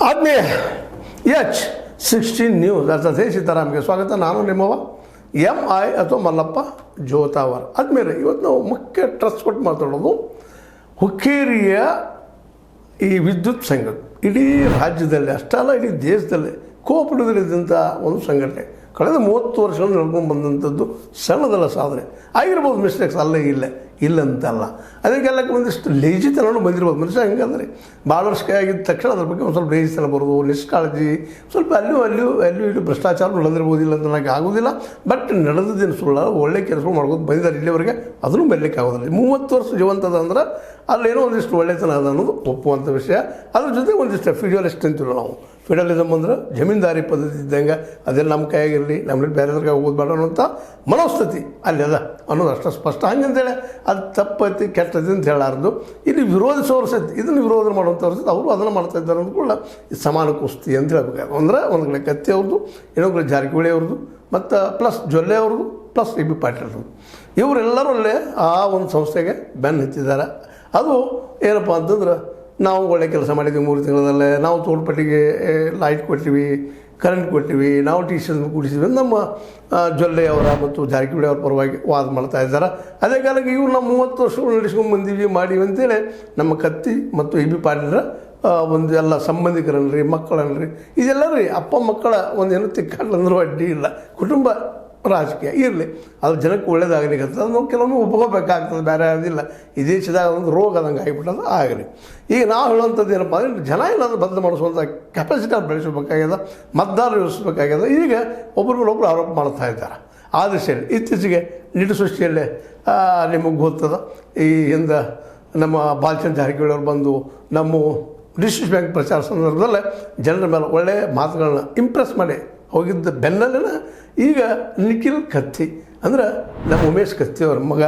ಆತ್ಮೀಯ H16 news ಅರ್ಥಾತ್ ಸೀತಾರಾಮ್ಗೆ ಸ್ವಾಗತ. ನಾನು ನಿಮ್ಮವ MI ಅಥವಾ ಮಲ್ಲಪ್ಪ ಜೋತಾವರ್. ಆದ್ಮೇಲೆ ಇವತ್ತು ನಾವು ಮುಖ್ಯ ಟ್ರಸ್ಟ್ ಕೊಟ್ಟು ಮಾತಾಡೋದು ಹುಕ್ಕೇರಿಯ ಈ ವಿದ್ಯುತ್ ಸಂಘ ಇಡೀ ರಾಜ್ಯದಲ್ಲಿ ಅಷ್ಟಲ್ಲ ಇಡೀ ದೇಶದಲ್ಲಿ ಕೋಪಡಿದ್ದಂಥ ಒಂದು ಸಂಘಟನೆ ಕಳೆದ 30 ವರ್ಷಗಳು ನಡ್ಕೊಂಡು ಬಂದಂಥದ್ದು ಸಣ್ಣದಲ್ಲ ಸಾಧನೆ. ಆಗಿರ್ಬೋದು ಮಿಸ್ಟೇಕ್ಸ್ ಅಲ್ಲೇ ಇಲ್ಲಂತಲ್ಲ, ಅದಕ್ಕೆಲ್ಲ ಒಂದಿಷ್ಟು ಲೇಜಿತನೂ ಬಂದಿರ್ಬೋದು. ಮನುಷ್ಯ ಹಂಗಂದ್ರೆ ಭಾಳ ವರ್ಷ ಆಗಿದ್ದ ತಕ್ಷಣ ಅದ್ರ ಬಗ್ಗೆ ಒಂದು ಸ್ವಲ್ಪ ಲೇಜಿತನ ಬರೋದು, ನಿಷ್ಕಾಳಜಿ, ಸ್ವಲ್ಪ ಅಲ್ಲೂ ಭ್ರಷ್ಟಾಚಾರ ನಡೆದಿರ್ಬೋದು. ಇಲ್ಲ ಅಂತ ನನಗೆ ಆಗೋದಿಲ್ಲ. ಬಟ್ ನಡೆದಿದ್ದೇನು ಸುಳ್ಳ, ಒಳ್ಳೆ ಕೆಲಸಗಳು ಮಾಡ್ಬೋದು ಬಂದಿದ್ದಾರೆ ಇಲ್ಲಿವರೆಗೆ, ಅದನ್ನು ಬರಲಿಕ್ಕೆ ಆಗೋದಿಲ್ಲ. 30 ವರ್ಷ ಜೀವಂತದ ಅಂದ್ರೆ ಅಲ್ಲೇನೋ ಒಂದಿಷ್ಟು ಒಳ್ಳೆತನ ಅದ ಅನ್ನೋದು ಒಪ್ಪುವಂಥ ವಿಷಯ. ಅದ್ರ ಜೊತೆ ಒಂದಿಷ್ಟು ಫಿಡಿಯಲಿಸ್ಟ್ ಅಂತೀವಿ ನಾವು. ಫಿಡಲಿಸಮ್ ಅಂದ್ರೆ ಜಮೀನ್ದಾರಿ ಪದ್ಧತಿ ಇದ್ದಂಗೆ, ಅದೆಲ್ಲ ನಮ್ಮ ಕೈಯಾಗಿರಲಿ, ನಮ್ಮಲ್ಲಿ ಬೇರೆದ್ರಾಗ ಹೋಗೋದು ಬೇಡ ಅನ್ನೋಂಥ ಮನೋಸ್ಥಿತಿ ಅಲ್ಲಿ ಅದ ಅನ್ನೋದು ಅಷ್ಟು ಸ್ಪಷ್ಟ. ಹಂಗಂತೇಳಿ ಅದು ತಪ್ಪೈತಿ ಕೆಟ್ಟೈತಿ ಅಂತ ಹೇಳಾರ್ದು. ಇಲ್ಲಿ ವಿರೋಧಿಸೋರು ಸತಿ ಇದನ್ನು ವಿರೋಧ ಮಾಡುವಂಥವ್ರು ಸತಿ ಅವರು ಅದನ್ನು ಮಾಡ್ತಾ ಇದ್ದಾರೆ ಅಂದ್ಕೊಳ್ಳ ಇದು ಸಮಾನ ಕುಸ್ತಿ ಅಂತ ಹೇಳ್ಬೇಕು. ಅಂದರೆ ಒಂದು ಕಡೆ ಕತ್ತಿ ಅವ್ರದ್ದು, ಇನ್ನೊಂದು ಕಡೆ ಜಾರಕಿಹೊಳಿ ಅವ್ರದ್ದು, ಮತ್ತು ಪ್ಲಸ್ ಜೊಲ್ಲೆ ಅವ್ರದ್ದು, ಪ್ಲಸ್ AB ಪಾಟೀಲ್ ಅವ್ರದ್ದು. ಇವರೆಲ್ಲರೂ ಅಲ್ಲೇ ಆ ಒಂದು ಸಂಸ್ಥೆಗೆ ಬೆನ್ನು ಹತ್ತಿದ್ದಾರೆ. ಅದು ಏನಪ್ಪ ಅಂತಂದ್ರೆ, ನಾವು ಒಳ್ಳೆ ಕೆಲಸ ಮಾಡಿದ್ದೀವಿ 3 ತಿಂಗಳಲ್ಲೇ, ನಾವು ತೋಟಪಟ್ಟಿಗೆ ಲೈಟ್ ಕೊಟ್ಟಿವಿ, ಕರೆಂಟ್ ಕೊಟ್ಟಿವಿ, ನಾವು ಟೀಚರ್ಸ್ ಕೂಡಿಸಿದ್ವಿ ನಮ್ಮ ಜೊಲ್ಲೆ ಅವರ ಮತ್ತು ಜಾರಕಿಹೊಳಿ ಅವ್ರ ಪರವಾಗಿ ವಾದ ಮಾಡ್ತಾ ಇದ್ದಾರೆ. ಅದೇ ಕಾಲಕ್ಕೆ ಇವ್ರು ನಾವು 30 ವರ್ಷಗಳು ನಡೆಸ್ಕೊಂಡು ಬಂದೀವಿ ಮಾಡೀವಿ ಅಂತೇಳಿ ನಮ್ಮ ಕತ್ತಿ ಮತ್ತು AB ಪಾಟೀಲರ ಒಂದು ಎಲ್ಲ ಸಂಬಂಧಿಕರನ್ರಿ, ಮಕ್ಕಳನ್ರಿ, ಇದೆಲ್ಲ ರೀ ಅಪ್ಪ ಮಕ್ಕಳ ಒಂದು ಏನೋ ತಿಕ್ಕಾಡ್ಲಂದ್ರೂ ಅಡ್ಡಿ ಇಲ್ಲ. ಕುಟುಂಬ ರಾಜಕೀಯ ಇರಲಿ, ಅದು ಜನಕ್ಕೆ ಒಳ್ಳೇದಾಗಲಿಕ್ಕೆ ಅದನ್ನು ಕೆಲವೊಮ್ಮೆ ಒಪ್ಕೋಬೇಕಾಗ್ತದೆ, ಬೇರೆ ಅದಿಲ್ಲ. ಈ ದೇಶದಾಗ ಒಂದು ರೋಗ ಆದಂಗೆ ಆಗಿಬಿಟ್ಟದು ಆಗಲಿ. ಈಗ ನಾವು ಹೇಳುವಂಥದ್ದು ಏನಪ್ಪ ಅಂದರೆ, ಜನ ಏನಾದರೂ ಬದಲು ಮಾಡಿಸುವಂಥ ಕೆಪಾಸಿಟಿ ಅವ್ರು ಬೆಳೆಸಬೇಕಾಗ್ಯದ, ಮತದಾರರು ಇರಿಸಬೇಕಾಗ್ಯದ. ಈಗ ಒಬ್ಬರು ಆರೋಪ ಮಾಡ್ತಾ ಇದ್ದಾರೆ. ಆ ದಿಶೆಯಲ್ಲಿ ಇತ್ತೀಚೆಗೆ ನಿಟ್ಟುಸೃಷ್ಟಿಯಲ್ಲೇ ನಿಮಗೆ ಗೊತ್ತದ, ಈ ಹಿಂದೆ ನಮ್ಮ ಬಾಲಚಂದ್ರ ಜಾರಕಿಹೊಳಿ ಅವರು ಬಂದು ನಮ್ಮ ಡಿಸ್ಟ್ರಿಕ್ಟ್ ಬ್ಯಾಂಕ್ ಪ್ರಚಾರ ಸಂದರ್ಭದಲ್ಲೇ ಜನರ ಮೇಲೆ ಒಳ್ಳೆಯ ಮಾತುಗಳನ್ನ ಇಂಪ್ರೆಸ್ ಮಾಡಿ ಹೋಗಿದ್ದ ಬೆನ್ನಲ್ಲಿನ ಈಗ ನಿಖಿಲ್ ಕತ್ತಿ ಅಂದ್ರೆ ನಮ್ಮ ಉಮೇಶ್ ಕತ್ತಿ ಅವ್ರ ಮಗ